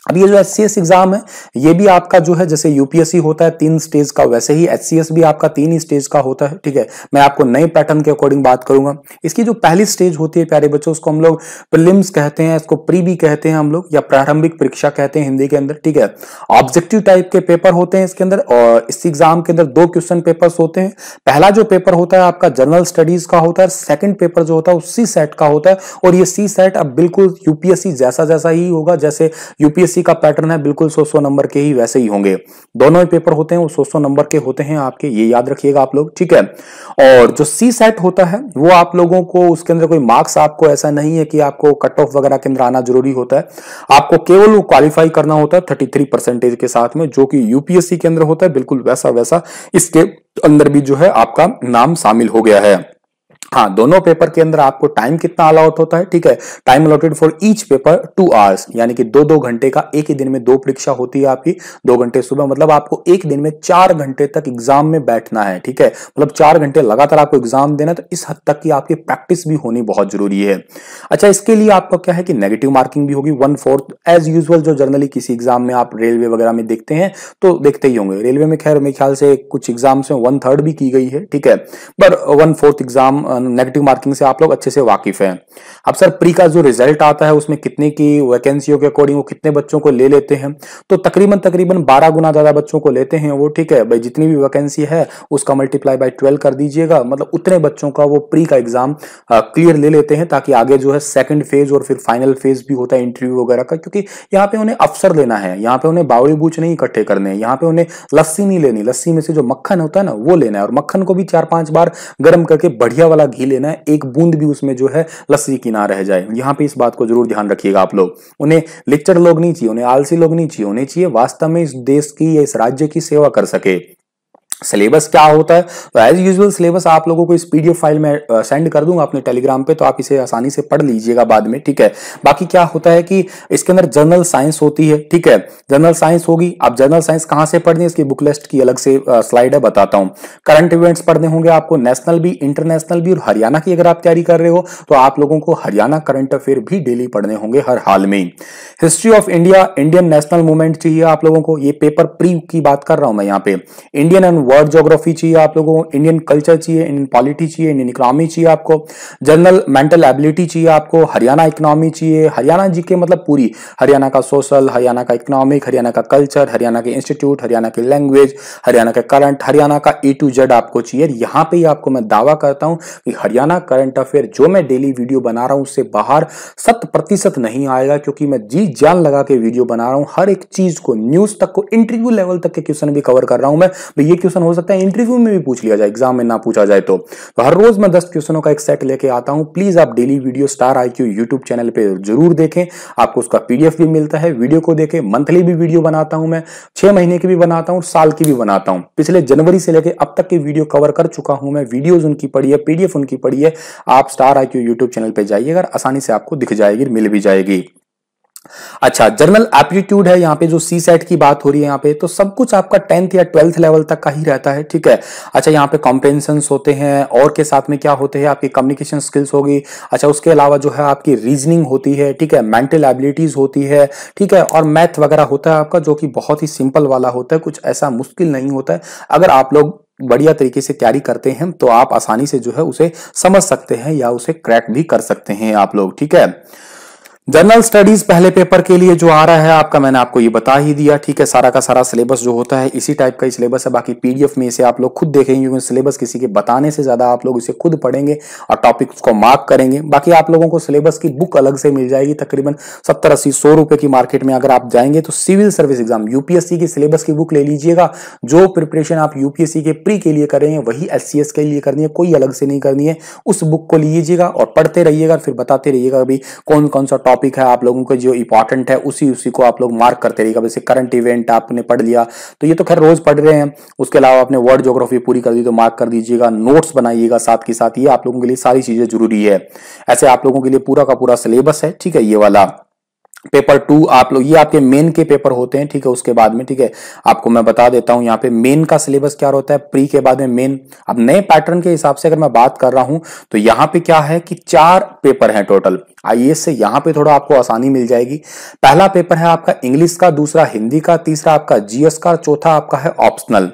Speaker 1: अब ये जो एचसीएस एग्जाम है, ये भी आपका जो है जैसे यूपीएससी होता है 3 स्टेज का, वैसे ही एचसीएस भी आपका 3 ही स्टेज का होता है, ठीक है। मैं आपको नए पैटर्न के अकॉर्डिंग बात करूंगा। इसकी जो पहली स्टेज होती है प्यारे बच्चों, उसको हम लोग प्रीलिम्स कहते हैं, इसको प्री भी कहते हैं हम लोग, या प्रारंभिक परीक्षा कहते हैं हिंदी के अंदर, ठीक है। ऑब्जेक्टिव टाइप के पेपर होते हैं इसके अंदर, और इस एग्जाम के अंदर 2 क्वेश्चन पेपर्स होते हैं। पहला जो पेपर होता है आपका जनरल स्टडीज का होता है, सेकंड पेपर जो होता है सी सेट का होता है, और ये सी सेट अब बिल्कुल यूपीएससी जैसा ही होगा, जैसे यूपीएससी का पैटर्न है, बिल्कुल 100 नंबर के ही वैसे ही होंगे। दोनों ही पेपर होते हैं वो 100 नंबर के होते हैं आपके, ये याद रखिएगा आप लोग, ठीक है। और जो सी सेट होता है वो आप लोगों को, उसके अंदर कोई मार्क्स आपको ऐसा नहीं है कि आपको कट ऑफ वगैरह के अंदर आना जरूरी होता है, आपको केवल क्वालिफाई करना होता है 33% के साथ में, जो कि यूपीएससी के अंदर होता है, बिल्कुल वैसा इसके अंदर भी जो है आपका नाम शामिल हो गया है। हाँ, दोनों पेपर के अंदर आपको टाइम कितना अलॉट होता है, ठीक है, time allotted for each paper 2 hours, यानी कि 2-2 घंटे का, एक ही दिन में 2 परीक्षा होती है आपकी, 2 घंटे सुबह, मतलब आपको एक दिन में 4 घंटे तक एग्जाम में बैठना है, ठीक है, मतलब 4 घंटे लगातार आपको एग्जाम देना है, तो इस हद तक की आपकी प्रैक्टिस भी होनी बहुत जरूरी है। अच्छा, इसके लिए आपका क्या है कि नेगेटिव मार्किंग भी होगी 1/4 एज यूजुअल, जो जनरली किसी एग्जाम में आप रेलवे वगैरह में देखते हैं तो देखते ही होंगे। रेलवे में खैर मेरे ख्याल से कुछ एग्जाम्स में 1/3 भी की गई है, ठीक है, पर 1/4 एग्जाम नेगेटिव मार्किंग से आप लोग अच्छे से वाकिफ हैं। अब सर प्री का जो रिजल्ट आता है उसमें कितने की वैकेंसियों के अकॉर्डिंग वो कितने बच्चों को ले लेते हैं, तो तकरीबन 12 गुना ज्यादा बच्चों को लेते हैं वो, ठीक है भाई, जितनी भी वैकेंसी है उसका मल्टीप्लाई बाय 12 कर दीजिएगा, मतलब उतने बच्चों का वो प्री का एग्जाम क्लियर ले लेते हैं, ताकि आगे जो है सेकंड फेज और फिर फाइनल फेज भी होता है इंटरव्यू वगैरह का, क्योंकि यहाँ पे उन्हें अफसर लेना है, यहाँ पे उन्हें बावड़ी बूच नहीं इकट्ठे करने हैं, यहाँ पे उन्हें लस्सी नहीं लेनी, लस्सी में से जो मक्खन होता है ना वो लेना है, और मक्खन को भी 4-5 बार गर्म करके बढ़िया वाला घी लेना है, एक बूंद भी उसमें जो है लस्सी की ना रह जाए। यहाँ पे इस बात को जरूर ध्यान रखिएगा आप लोग। उन्हें लिक्चर लोग नहीं चाहिए, उन्हें आलसी लोग नहीं चाहिए, उन्हें चाहिए वास्तव में इस देश की या इस राज्य की सेवा कर सके। सिलेबस क्या होता है, तो एज यूजुअल सिलेबस आप लोगों को इस पीडीएफ फाइल में सेंड कर दूंगा अपने टेलीग्राम पे, तो आप इसे आसानी से पढ़ लीजिएगा बाद में, ठीक है। बाकी क्या होता है कि इसके अंदर जनरल साइंस होती है, ठीक है, जनरल साइंस होगी। अब जनरल साइंस कहां से पढ़नी है, इसकी बुक लिस्ट की अलग से स्लाइड है, बताता हूं। करंट इवेंट्स पढ़ने होंगे आपको, नेशनल भी, इंटरनेशनल भी, और हरियाणा की अगर आप तैयारी कर रहे हो तो आप लोगों को हरियाणा करंट अफेयर भी डेली पढ़ने होंगे हर हाल में। History of India, Indian national movement चाहिए आप लोगों को, ये पेपर प्री की बात कर रहा हूं मैं यहाँ पे। इंडियन एंड वर्ल्ड ज्योग्राफी चाहिए आप लोगों को, इंडियन कल्चर चाहिए, इंडियन पॉलिटी चाहिए, इंडियन इकोनॉमी चाहिए आपको, जनरल मेंटल एबिलिटी चाहिए आपको, हरियाणा इकोनॉमी चाहिए, हरियाणा जीके मतलब पूरी, हरियाणा का सोशल, हरियाणा का इकोनॉमिक, हरियाणा का कल्चर, हरियाणा के इंस्टीट्यूट, हरियाणा की लैंग्वेज, हरियाणा का करंट, हरियाणा का A to Z आपको चाहिए। यहाँ पे आपको मैं दावा करता हूं कि हरियाणा करंट अफेयर जो मैं डेली वीडियो बना रहा हूं उससे बाहर 100% नहीं आएगा, क्योंकि मैं जी जान लगा के वीडियो बना रहा हूं, हर एक चीज को, न्यूज तक को, इंटरव्यू लेवल तक के क्वेश्चन भी कवर कर रहा हूं मैं। ये क्वेश्चन हो सकता है इंटरव्यू में भी पूछ लिया जाए, एग्जाम में ना पूछा जाए तो हर रोज मैं 10 क्वेश्चनों का एक सेट लेके आता हूं। प्लीज आप daily video star IQ YouTube channel पे जरूर देखें, आपको उसका PDF भी मिलता है, वीडियो को देखें। मंथली भी वीडियो बनाता हूं मैं, 6 महीने की भी बनाता हूं, साल की भी बनाता हूं, पिछले जनवरी से लेकर अब तक की वीडियो कवर कर चुका हूं मैं, वीडियोज उनकी पड़ी है, PDF उनकी पड़ी है। आप स्टार IQ यूट्यूब चैनल पे जाइएगा, आसानी से आपको दिख जाएगी, मिल भी जाएगी। अच्छा, जनरल एप्टीट्यूड है, यहाँ पे जो सी सेट की बात हो रही है यहाँ पे, तो सब कुछ आपका 10th या 12th लेवल तक का ही रहता है, ठीक है। अच्छा, यहाँ पे कॉम्प्रेंशंस होते हैं, और के साथ में क्या होते हैं, आपकी कम्युनिकेशन स्किल्स होगी। अच्छा, उसके अलावा जो है आपकी रीजनिंग होती है, ठीक है, मेंटल एबिलिटीज होती है, ठीक है, और मैथ वगैरह होता है आपका, जो कि बहुत ही सिंपल वाला होता है, कुछ ऐसा मुश्किल नहीं होता है। अगर आप लोग बढ़िया तरीके से तैयारी करते हैं तो आप आसानी से जो है उसे समझ सकते हैं या उसे क्रैक भी कर सकते हैं आप लोग, ठीक है। जनरल स्टडीज पहले पेपर के लिए जो आ रहा है आपका, मैंने आपको ये बता ही दिया, ठीक है। सारा का सारा सिलेबस जो होता है इसी टाइप का ही सिलेबस है। बाकी पीडीएफ में इसे आप लोग खुद देखेंगे, क्योंकि सिलेबस किसी के बताने से ज्यादा आप लोग इसे खुद पढ़ेंगे और टॉपिक्स को मार्क करेंगे। बाकी आप लोगों को सिलेबस की बुक अलग से मिल जाएगी, तकरीबन 70-80-100 रुपए की मार्केट में अगर आप जाएंगे तो। सिविल सर्विस एग्जाम यूपीएससी की सिलेबस की बुक ले लीजिएगा। जो प्रिपरेशन आप यूपीएससी के प्री के लिए करेंगे वही एचसीएस के लिए करनी है, कोई अलग से नहीं करनी है। उस बुक को लीजिएगा और पढ़ते रहिएगा, फिर बताते रहिएगा अभी कौन कौन सा टॉपिक है आप लोगों को जो इंपॉर्टेंट है, उसी को आप लोग मार्क करते रहिएगा। जैसे करंट इवेंट आपने पढ़ लिया तो ये तो खैर रोज पढ़ रहे हैं, उसके अलावा आपने वर्ल्ड ज्योग्राफी पूरी कर दी तो मार्क कर दीजिएगा, नोट्स बनाइएगा साथ के साथ। ये आप लोगों के लिए सारी चीजें जरूरी है। ऐसे आप लोगों के लिए पूरा का पूरा सिलेबस है, ठीक है। ये वाला पेपर 2 आप लोग, ये आपके मेन के पेपर होते हैं, ठीक है। उसके बाद में, ठीक है, आपको मैं बता देता हूं यहाँ पे मेन का सिलेबस क्या होता है, प्री के बाद में मेन। अब नए पैटर्न के हिसाब से अगर मैं बात कर रहा हूं तो यहाँ पे क्या है कि 4 पेपर हैं टोटल। आईएएस से यहाँ पे थोड़ा आपको आसानी मिल जाएगी। पहला पेपर है आपका इंग्लिश का, दूसरा हिंदी का, तीसरा आपका जीएस का, चौथा आपका है ऑप्शनल।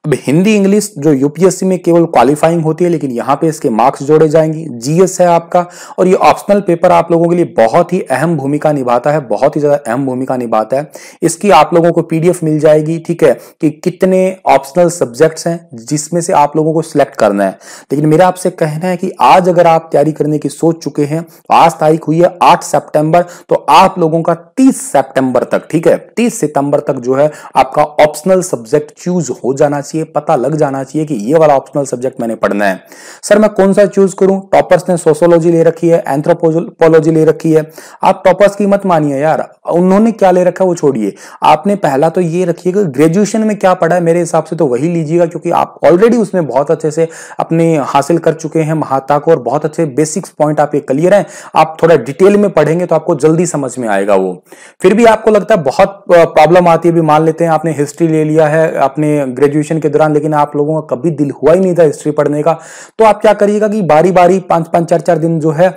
Speaker 1: अब हिंदी इंग्लिश जो यूपीएससी में केवल क्वालिफाइंग होती है, लेकिन यहाँ पे इसके मार्क्स जोड़े जाएंगे। जीएस है आपका, और ये ऑप्शनल पेपर आप लोगों के लिए बहुत ही अहम भूमिका निभाता है, बहुत ही ज्यादा अहम भूमिका निभाता है। इसकी आप लोगों को पीडीएफ मिल जाएगी, ठीक है, कि कितने ऑप्शनल सब्जेक्ट्स हैं जिसमें से आप लोगों को सिलेक्ट करना है। लेकिन मेरा आपसे कहना है कि आज अगर आप तैयारी करने की सोच चुके हैं, आज तारीख हुई है 8 सितंबर, तो आप लोगों का 30 सितंबर तक, ठीक है, 30 सितंबर तक जो है आपका ऑप्शनल सब्जेक्ट चूज हो जाना चाहिए, पता लग जाना चाहिए कि ये वाला ऑप्शनल सब्जेक्ट मैंने पढ़ना है। सर मैं कौन सा चूज करूं? टॉपर्स ने सोशियोलॉजी ले रखी है, एंथ्रोपोलॉजी ले रखी है। आप टॉपर्स की मत मानिए यार, उन्होंने क्या ले रखा है वो छोड़िए। आपने पहला तो ये रखिएगा ग्रेजुएशन में क्या पढ़ा है, मेरे हिसाब से तो वही लीजिएगा, क्योंकि आप ऑलरेडी उसमें बहुत अच्छे से अपने हासिल कर चुके हैं महारता को, और बहुत अच्छे बेसिक्स पॉइंट आपके क्लियर हैं। आप थोड़ा डिटेल में पढ़ेंगे तो आपको जल्दी समझ में आएगा वो। फिर भी आपको लगता है बहुत प्रॉब्लम आती है, भी मान लेते हैं आपने हिस्ट्री ले लिया है अपने ग्रेजुएशन के दौरान, लेकिन आप लोगों का कभी दिल हुआ ही नहीं था हिस्ट्री पढ़ने का, तो आप क्या करिएगा कि बारी बारी 5-5, 4-4 दिन जो है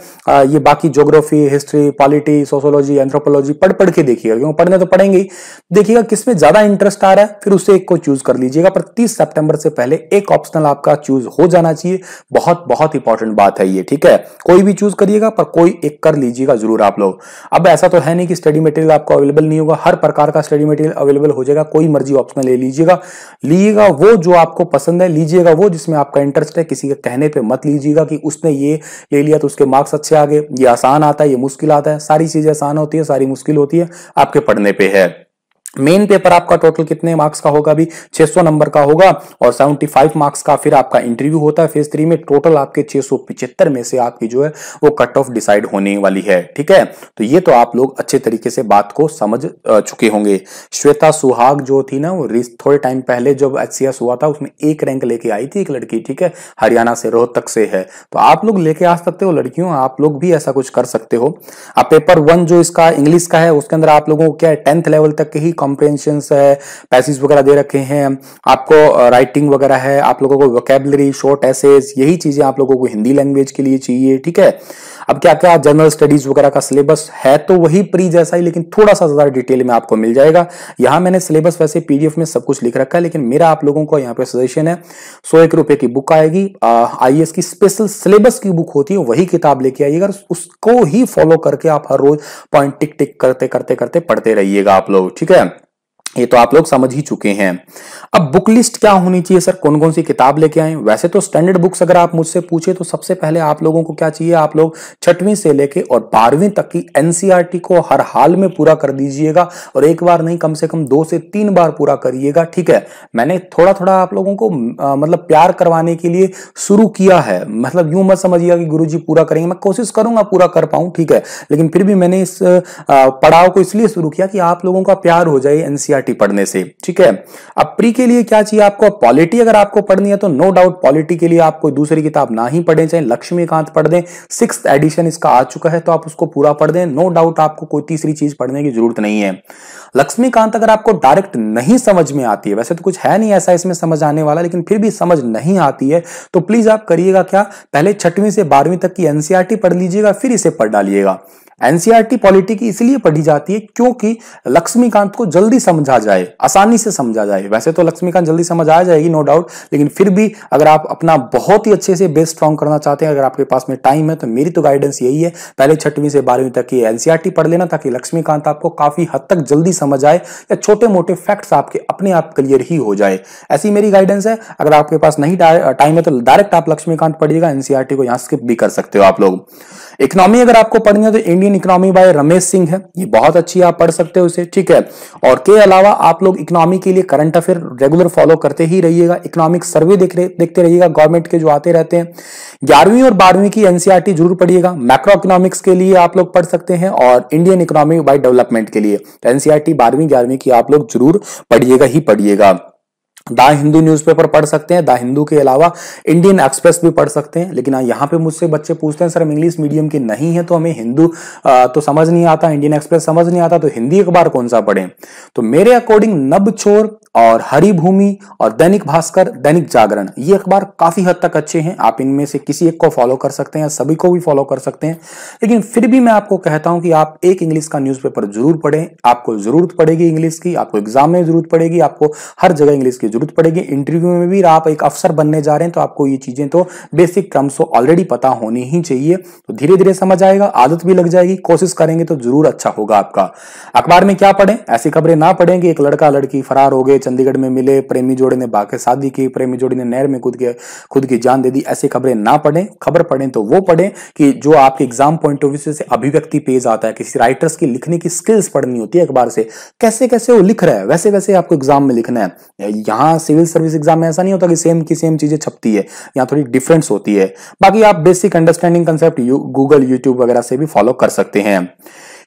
Speaker 1: ये बाकी geography, history, polity, sociology, anthropology पढ़ के देखिएगा, क्योंकि पढ़ने तो पढ़ेंगे ही। देखिएगा किसमें ज्यादा इंटरेस्ट आ रहा है, फिर उससे एक को चूज कर लीजिएगा। पर 30 सितंबर से पहले एक ऑप्शनल आपका चूज हो जाना चाहिए। बहुत बहुत इंपॉर्टेंट बात है ये, ठीक है। कोई भी चूज करिएगा पर कोई एक कर लीजिएगा जरूर आप लोग। अब ऐसा तो है नहीं कि स्टडी मटेरियल आपको अवेलेबल नहीं होगा, हर प्रकार का स्टडी मटेरियल अवेलेबल हो जाएगा। कोई मर्जी ऑप्शनल ले लीजिएगा वो जो आपको पसंद है, लीजिएगा वो जिसमें आपका इंटरेस्ट है। किसी के कहने पे मत लीजिएगा कि उसने ये ले लिया तो उसके मार्क्स अच्छे आ गए, ये आसान आता है, ये मुश्किल आता है। सारी चीजें आसान होती है, सारी मुश्किल होती है, आपके पढ़ने पे है। मेन पेपर आपका टोटल कितने मार्क्स का होगा? अभी 600 नंबर का होगा, और 75 मार्क्स का फिर आपका इंटरव्यू होता है फेज 3 में। टोटल आपके 675 में से आपकी जो है वो कट ऑफ डिसाइड होने वाली है, ठीक है। तो ये तो आप लोग अच्छे तरीके से बात को समझ चुके होंगे। श्वेता सुहाग जो थी ना, वो थोड़े टाइम पहले जब एचसीएस हुआ था उसमें 1 रैंक लेके आई थी एक लड़की, ठीक है, हरियाणा से, रोहतक से है। तो आप लोग लेके आ सकते हो लड़कियों, आप लोग भी ऐसा कुछ कर सकते हो। अब पेपर 1 जो इसका इंग्लिश का है, उसके अंदर आप लोगों को क्या है, 10th लेवल तक के ही कॉम्प्रिहेंशन है, पैसेज वगैरह दे रखे हैं आपको, राइटिंग वगैरह है, आप लोगों को वोकैबुलरी, शॉर्ट एसेज, यही चीजें आप लोगों को हिंदी लैंग्वेज के लिए चाहिए, ठीक है। अब क्या क्या जनरल स्टडीज वगैरह का सिलेबस है तो वही प्री जैसा ही, लेकिन थोड़ा सा ज्यादा डिटेल में आपको मिल जाएगा। यहां मैंने सिलेबस वैसे पीडीएफ में सब कुछ लिख रखा है, लेकिन मेरा आप लोगों को यहाँ पे सजेशन है, 101 रुपए की बुक आएगी, आईएएस की स्पेशल सिलेबस की बुक होती है, वही किताब लेके आइएगा, उसको ही फॉलो करके आप हर रोज पॉइंट टिक टिक करते करते करते पढ़ते रहिएगा आप लोग, ठीक है। ये तो आप लोग समझ ही चुके हैं। अब बुक लिस्ट क्या होनी चाहिए सर, कौन कौन सी किताब लेके आए? वैसे तो स्टैंडर्ड बुक्स अगर आप मुझसे पूछे तो सबसे पहले आप लोगों को क्या चाहिए, आप लोग 6वीं से लेके और 12वीं तक की एनसीईआरटी को हर हाल में पूरा कर दीजिएगा, और एक बार नहीं कम से कम 2 से 3 बार पूरा करिएगा, ठीक है। मैंने थोड़ा थोड़ा आप लोगों को मतलब प्यार करवाने के लिए शुरू किया है, मतलब यूं मत समझिएगा कि गुरुजी पूरा करेंगे, मैं कोशिश करूंगा पूरा कर पाऊं, ठीक है, लेकिन फिर भी मैंने इस पड़ाव को इसलिए शुरू किया कि आप लोगों का प्यार हो जाए एनसीईआरटी पढ़ने से, ठीक है। अब प्री के लिए क्या चाहिए आपको? पॉलिटी अगर आपको पढ़नी है तो नो डाउट पॉलिटी के लिए आप कोई दूसरी किताब ना ही पढ़ें, चाहे लक्ष्मीकांत पढ़ दें, 6th एडिशन इसका आ चुका है तो आप उसको पूरा पढ़ दें, नो डाउट आपको कोई तीसरी चीज पढ़ने की जरूरत नहीं है। लक्ष्मीकांत अगर आपको डायरेक्ट नहीं समझ में आती है, वैसे तो कुछ है नहीं ऐसा इसमें समझ आने वाला, लेकिन फिर भी समझ नहीं आती है तो प्लीज आप करिएगा क्या, पहले 6वीं से 12वीं तक की एनसीईआरटी पढ़ लीजिएगा, फिर इसे पढ़ डालिएगा। एनसीईआरटी पॉलिटी की इसलिए पढ़ी जाती है क्योंकि लक्ष्मीकांत को जल्दी समझा जाए, आसानी से समझा जाए। वैसे तो लक्ष्मीकांत जल्दी समझ आ जाएगी नो डाउट, लेकिन फिर भी अगर आप अपना बहुत ही अच्छे से बेस स्ट्रॉन्ग करना चाहते हैं, अगर आपके पास में टाइम है, तो मेरी तो गाइडेंस यही है, पहले 6वीं से 12वीं तक की एनसीईआरटी पढ़ लेना, ताकि लक्ष्मीकांत आपको काफी हद तक जल्दी समझ आए या छोटे मोटे फैक्ट्स आपके अपने आप क्लियर ही हो जाए। ऐसी मेरी गाइडेंस है। अगर आपके पास नहीं टाइम है तो डायरेक्ट आप लक्ष्मीकांत पढ़िएगा, एनसीईआरटी को यहां स्किप भी कर सकते हो आप लोग। इकोनॉमी अगर आपको पढ़नी है तो Indian economy bye Ramesh Singh है, ये बहुत अच्छी, आप पढ़ सकते हो इसे, ठीक है। और के अलावा आप लोग इकोनॉमी के लिए करंट अफेयर रेगुलर फॉलो करते ही रहिएगा, इकोनॉमिक सर्वे देखते रहिएगा गवर्नमेंट के जो आते रहते हैं। 11वीं और 12वीं की एनसीईआरटी जरूर पढ़िएगा। मैक्रो इकोनॉमिक्स के लिए आप लोग पढ़ सकते हैं और इंडियन इकोनॉमी बाय डेवलपमेंट के लिए एनसीईआरटी 12वीं 11वीं की आप लोग जरूर पढ़िएगा ही पढ़िएगा। द हिंदू न्यूज़पेपर पढ़ सकते हैं, द हिंदू के अलावा इंडियन एक्सप्रेस भी पढ़ सकते हैं। लेकिन यहाँ पे मुझसे बच्चे पूछते हैं सर हम इंग्लिश मीडियम के नहीं है तो हमें हिंदू तो समझ नहीं आता, इंडियन एक्सप्रेस समझ नहीं आता, तो हिंदी अखबार कौन सा पढ़ें? तो मेरे अकॉर्डिंग नबछोर और हरिभूमि और दैनिक भास्कर, दैनिक जागरण, ये अखबार काफी हद तक अच्छे हैं। आप इनमें से किसी एक को फॉलो कर सकते हैं, सभी को भी फॉलो कर सकते हैं। लेकिन फिर भी मैं आपको कहता हूं कि आप एक इंग्लिश का न्यूज़पेपर जरूर पढ़ें। आपको जरूरत पड़ेगी इंग्लिश की, आपको एग्जाम में जरूरत पड़ेगी, आपको हर जगह इंग्लिश की जरूरत पड़ेगी। इंटरव्यू में भी आप एक अफसर बनने जा रहे हैं तो आपको ये चीजें तो बेसिक टर्म्स तो ऑलरेडी पता होनी ही चाहिए। तो धीरे धीरे समझ आएगा, आदत भी लग जाएगी, कोशिश करेंगे तो जरूर अच्छा होगा आपका। अखबार में क्या पढ़ें? ऐसी खबरें ना पढ़ें कि एक लड़का लड़की फरार हो गए, चंडीगढ़ में मिले, प्रेमी जोड़े ने बाके शादी की, प्रेमी जोड़े ने नहर में खुद की जान दे दी। ऐसी खबरें ना पढ़ें। खबर पढ़ें तो वो पढ़ें कि जो आपके एग्जाम पॉइंट ऑफ व्यू से अभिव्यक्ति पेज आता है, किसी राइटर्स की लिखने की स्किल्स पढ़नी होती है अखबार से, कैसे कैसे वो लिख रहा है वैसे वैसे आपको एग्जाम में लिखना है। यहाँ सिविल सर्विस एग्जाम में ऐसा नहीं होता कि सेम की सेम चीजें छपती है, यहाँ थोड़ी डिफरेंस होती है। बाकी आप basic understanding concept Google YouTube वगैरह से भी फॉलो कर सकते हैं।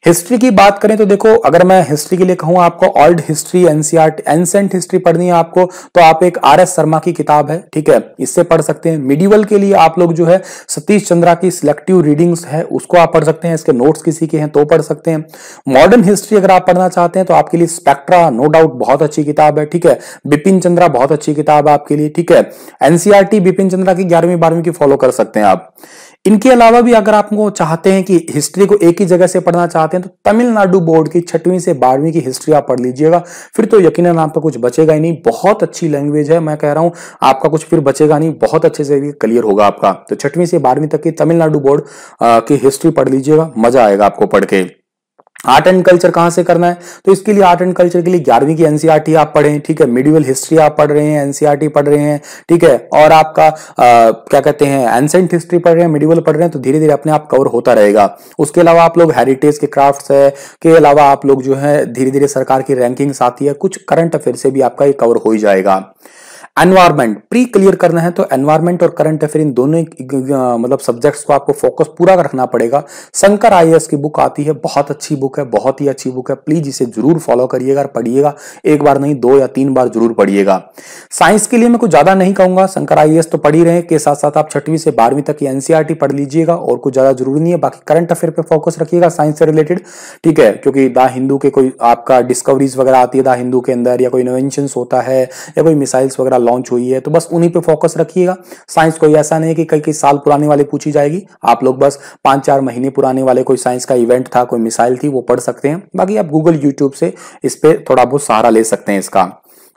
Speaker 1: हिस्ट्री की बात करें तो देखो, अगर मैं हिस्ट्री के लिए कहूं आपको old history, NCERT, ancient history पढ़नी है आपको, तो आप एक आर.एस. शर्मा की किताब है, ठीक है, इससे पढ़ सकते हैं। मिडिवल के लिए आप लोग जो है सतीश चंद्रा की सिलेक्टिव रीडिंग्स है, उसको आप पढ़ सकते हैं। इसके नोट्स किसी के हैं तो पढ़ सकते हैं। मॉडर्न हिस्ट्री अगर आप पढ़ना चाहते हैं तो आपके लिए स्पेक्ट्रा नो डाउट बहुत अच्छी किताब है, ठीक है। बिपिन चंद्रा बहुत अच्छी किताब है आपके लिए, ठीक है। एनसीईआरटी बिपिन चंद्रा की 11वीं 12वीं की फॉलो कर सकते हैं आप। इनके अलावा भी अगर आपको चाहते हैं कि हिस्ट्री को एक ही जगह से पढ़ना चाहते हैं तो तमिलनाडु बोर्ड की 6वीं से 12वीं की हिस्ट्री आप पढ़ लीजिएगा, फिर तो यकीनन आपका कुछ बचेगा ही नहीं। बहुत अच्छी लैंग्वेज है, मैं कह रहा हूं आपका कुछ फिर बचेगा नहीं, बहुत अच्छे से क्लियर होगा आपका। तो 6वीं से 12वीं तक की तमिलनाडु बोर्ड की हिस्ट्री पढ़ लीजिएगा, मजा आएगा आपको पढ़ के। आर्ट एंड कल्चर कहां से करना है? तो इसके लिए आर्ट एंड कल्चर के लिए 11वीं की एनसीईआरटी आप पढ़ें, ठीक है। मिडिवल हिस्ट्री आप पढ़ रहे हैं, एनसीईआरटी पढ़ रहे हैं, ठीक है। और आपका क्या कहते हैं एंसेंट हिस्ट्री पढ़ रहे हैं, मिडिवल पढ़ रहे हैं, तो धीरे धीरे अपने आप कवर होता रहेगा। उसके अलावा आप लोग हेरिटेज के क्राफ्ट्स है के अलावा आप लोग जो है धीरे धीरे सरकार की रैंकिंग्स आती है, कुछ करंट अफेयर से भी आपका ये कवर हो ही जाएगा। एनवायरमेंट प्री क्लियर करना है तो एनवायरमेंट और करंट अफेयर इन दोनों मतलब सब्जेक्ट्स को आपको फोकस पूरा रखना पड़ेगा। शंकर आईएएस की बुक आती है, बहुत अच्छी बुक है, बहुत ही अच्छी बुक है, प्लीज इसे जरूर फॉलो करिएगा और पढ़िएगा। एक बार नहीं 2 या 3 बार जरूर पढ़िएगा। साइंस के लिए मैं कुछ ज्यादा नहीं कहूंगा, शंकर आईएएस तो पढ़ ही रहे के साथ साथ आप 6वीं से 12वीं तक की एनसीईआरटी पढ़ लीजिएगा और कुछ ज्यादा जरूरी नहीं है। बाकी करंट अफेयर पे फोकस रखिएगा साइंस से रिलेटेड, ठीक है, क्योंकि द हिंदू के कोई आपका डिस्कवरीज वगैरह आती है द हिंदू के अंदर, या कोई इनोवेशंस होता है या कोई मिसाइल्स वगैरह लॉन्च हुई है, तो बस उन्हीं पे फोकस रखिएगा। साइंस कोई ऐसा नहीं है कि कई साल पुराने वाले पूछी जाएगी, आप लोग बस 5-4 महीने पुराने वाले कोई साइंस का इवेंट था, कोई मिसाइल थी, वो पढ़ सकते हैं। बाकी आप गूगल यूट्यूब से इस पे थोड़ा बहुत सहारा ले सकते हैं इसका।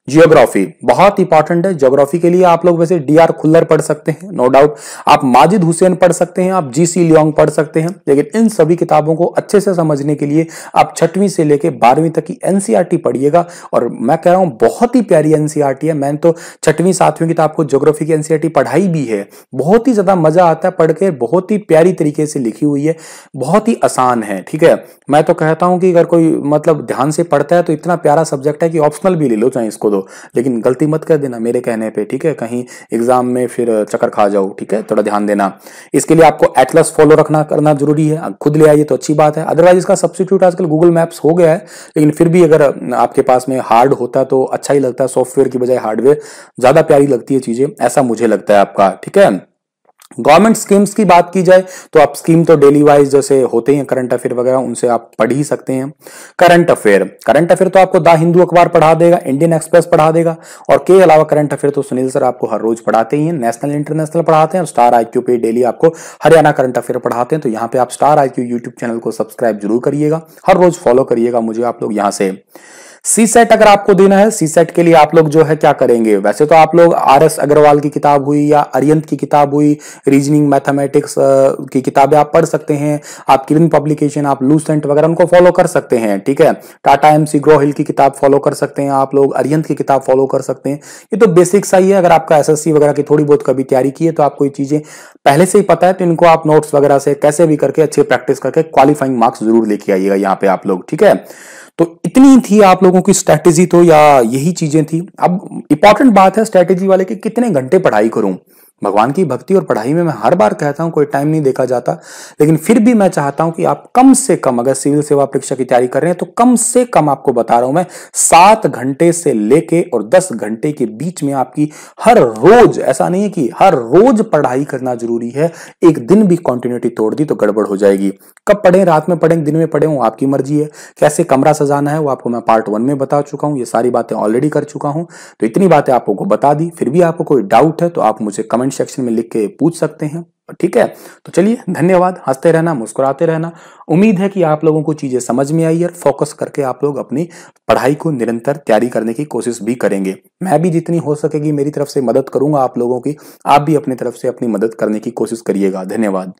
Speaker 1: जियोग्राफी बहुत इंपॉर्टेंट है। ज्योग्राफी के लिए आप लोग वैसे डीआर खुल्लर पढ़ सकते हैं, नो डाउट। आप माजिद हुसैन पढ़ सकते हैं, आप जीसी लियोंग पढ़ सकते हैं। लेकिन इन सभी किताबों को अच्छे से समझने के लिए आप 6वीं से लेकर 12वीं तक की एनसीईआरटी पढ़िएगा। और मैं कह रहा हूं बहुत ही प्यारी एनसीईआरटी है। मैंने तो 6वीं 7वीं की तो आपको ज्योग्राफी की एनसीईआरटी पढ़ाई भी है, बहुत ही ज्यादा मजा आता है पढ़ के, बहुत ही प्यारी तरीके से लिखी हुई है, बहुत ही आसान है, ठीक है। मैं तो कहता हूं कि अगर कोई मतलब ध्यान से पढ़ता है तो इतना प्यारा सब्जेक्ट है कि ऑप्शनल भी ले लो चाहे इसको, लेकिन गलती मत कर देना मेरे कहने पे, ठीक है, कहीं एग्जाम में फिर चक्कर खा जाओ, ठीक है, थोड़ा ध्यान देना। इसके लिए आपको एटलस फॉलो करना जरूरी है, खुद ले आइए तो अच्छी बात है, अदरवाइज इसका सब्स्टिट्यूट आजकल गूगल मैप्स हो गया है। लेकिन फिर भी अगर आपके पास में हार्ड होता तो अच्छा ही लगता है, सॉफ्टवेयर की बजाय हार्डवेयर ज्यादा प्यारी लगती है चीजें, ऐसा मुझे लगता है आपका, ठीक है। गवर्नमेंट स्कीम्स की बात की जाए तो आप स्कीम तो डेली वाइज जैसे होते हैं करंट अफेयर वगैरह, उनसे आप पढ़ ही सकते हैं। करंट अफेयर तो आपको द हिंदू अखबार पढ़ा देगा, इंडियन एक्सप्रेस पढ़ा देगा, और के अलावा करंट अफेयर तो सुनील सर आपको हर रोज पढ़ाते ही हैं, नेशनल इंटरनेशनल पढ़ाते हैं, और स्टार IQ पे डेली आपको हरियाणा करंट अफेयर पढ़ाते हैं। तो यहाँ पे आप स्टार IQ यूट्यूब चैनल को सब्सक्राइब जरूर करिएगा, हर रोज फॉलो करिएगा मुझे आप लोग। यहाँ से सी सेट अगर आपको देना है, सी सेट के लिए आप लोग जो है क्या करेंगे, वैसे तो आप लोग RS अग्रवाल की किताब हुई या अरियंत की किताब हुई, रीजनिंग मैथमेटिक्स की किताबें आप पढ़ सकते हैं। आप किरण पब्लिकेशन, आप लूसेंट वगैरह उनको फॉलो कर सकते हैं, ठीक है। टाटा MC ग्रो हिल की किताब फॉलो कर सकते हैं आप लोग, अरियंत की किताब फॉलो कर सकते हैं। ये तो बेसिक सा ही है। अगर आपका SSC वगैरह की थोड़ी बहुत कभी तैयारी की है तो आपको ये चीजें पहले से ही पता है, तो इनको आप नोट्स वगैरह से कैसे भी करके अच्छे प्रैक्टिस करके क्वालिफाइंग मार्क्स जरूर लेके आइएगा यहाँ पे आप लोग, ठीक है। तो इतनी थी आप लोगों की स्ट्रैटेजी, तो या यही चीजें थी। अब इंपॉर्टेंट बात है स्ट्रैटेजी वाले की कितने घंटे पढ़ाई करूं। भगवान की भक्ति और पढ़ाई में मैं हर बार कहता हूं कोई टाइम नहीं देखा जाता, लेकिन फिर भी मैं चाहता हूं कि आप कम से कम, अगर सिविल सेवा परीक्षा की तैयारी कर रहे हैं तो कम से कम, आपको बता रहा हूं मैं, 7 घंटे से लेके और 10 घंटे के बीच में आपकी हर रोज, ऐसा नहीं है कि हर रोज पढ़ाई करना जरूरी है। एक दिन भी कंटिन्यूटी तोड़ दी तो गड़बड़ हो जाएगी। कब पढ़ें, रात में पढ़ें, दिन में पढ़ें, वो आपकी मर्जी है। कैसे कमरा सजाना है वो आपको मैं पार्ट 1 में बता चुका हूं, ये सारी बातें ऑलरेडी कर चुका हूं। तो इतनी बातें आपको बता दी, फिर भी आपको कोई डाउट है तो आप मुझे कमेंट सेक्शन में लिख के पूछ सकते हैं, ठीक है। तो चलिए, धन्यवाद। हंसते रहना, मुस्कुराते रहना। उम्मीद है कि आप लोगों को चीजें समझ में आई और फोकस करके आप लोग अपनी पढ़ाई को निरंतर तैयारी करने की कोशिश भी करेंगे। मैं भी जितनी हो सकेगी मेरी तरफ से मदद करूंगा आप लोगों की, आप भी अपनी तरफ से अपनी मदद करने की कोशिश करिएगा। धन्यवाद।